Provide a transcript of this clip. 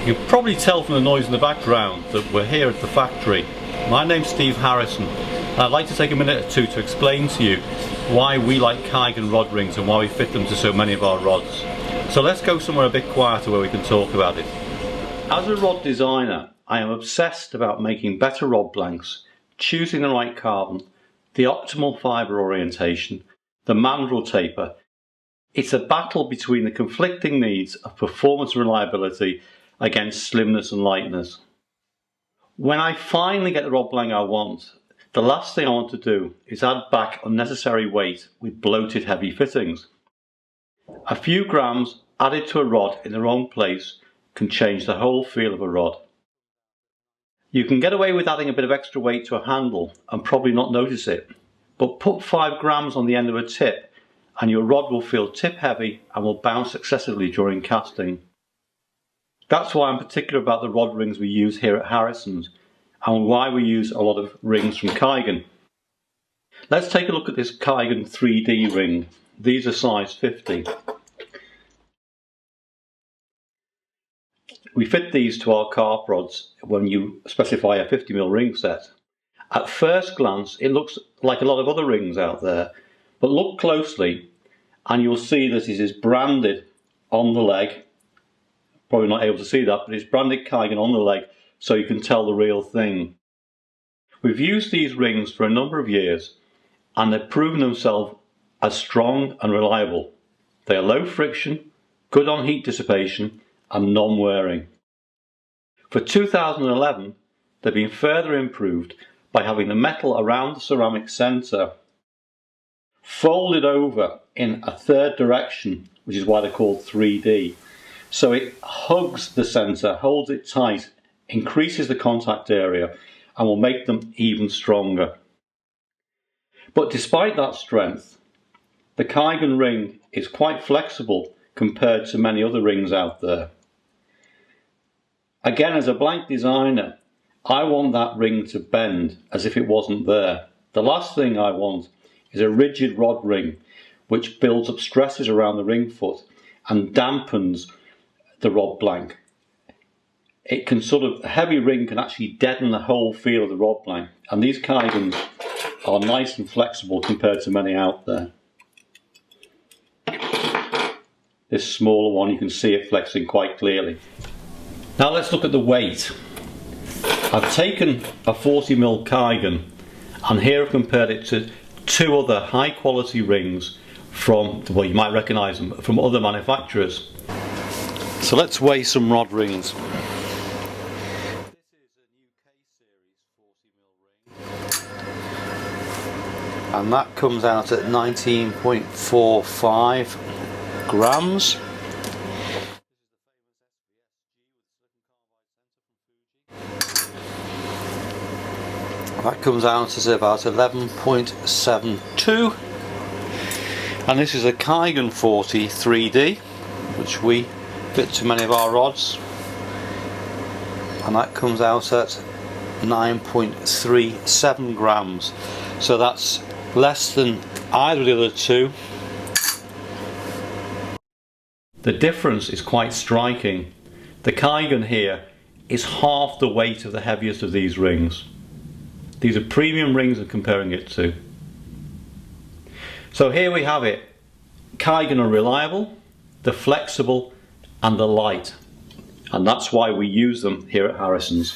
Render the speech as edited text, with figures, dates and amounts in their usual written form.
You can probably tell from the noise in the background that we're here at the factory. My name's Steve Harrison, and I'd like to take a minute or two to explain to you why we like Kigan rod rings and why we fit them to so many of our rods. So let's go somewhere a bit quieter where we can talk about it. As a rod designer, I am obsessed about making better rod blanks, choosing the right carbon, the optimal fibre orientation, the mandrel taper. It's a battle between the conflicting needs of performance and reliability against slimness and lightness. When I finally get the rod blank I want, the last thing I want to do is add back unnecessary weight with bloated heavy fittings. A few grams added to a rod in the wrong place can change the whole feel of a rod. You can get away with adding a bit of extra weight to a handle and probably not notice it, but put 5 grams on the end of a tip and your rod will feel tip heavy and will bounce excessively during casting. That's why I'm particular about the rod rings we use here at Harrison's and why we use a lot of rings from Kigan. Let's take a look at this Kigan 3D ring. These are size 50. We fit these to our Carp rods when you specify a 50mm ring set. At first glance it looks like a lot of other rings out there, but look closely and you'll see that it is branded on the leg. Probably not able to see that, but it's branded Kigan on the leg so you can tell the real thing. We've used these rings for a number of years and they've proven themselves as strong and reliable. They are low friction, good on heat dissipation and non-wearing. For 2011 they've been further improved by having the metal around the ceramic centre folded over in a third direction, which is why they're called 3D. So it hugs the centre, holds it tight, increases the contact area and will make them even stronger. But despite that strength, the Kigan ring is quite flexible compared to many other rings out there. Again, as a blank designer, I want that ring to bend as if it wasn't there. The last thing I want is a rigid rod ring which builds up stresses around the ring foot and dampens the rod blank. It can a heavy ring can actually deaden the whole feel of the rod blank, and these Kigans are nice and flexible compared to many out there. This smaller one, you can see it flexing quite clearly. Now let's look at the weight. I've taken a 40mm Kigan and here I've compared it to 2 other high quality rings from, well, you might recognise them, from other manufacturers. So let's weigh some rod rings. This is a new K-series 40mm ring, and that comes out at 19.45 grams. That comes out as about 11.72, and this is a Kigan 40 3D, which we fit to many of our rods, and that comes out at 9.37 grams. So that's less than either of the other two. The difference is quite striking. The Kigan here is half the weight of the heaviest of these rings. These are premium rings I'm comparing it to. So here we have it. Kigan are reliable, they're flexible and they're light. And that's why we use them here at Harrison's.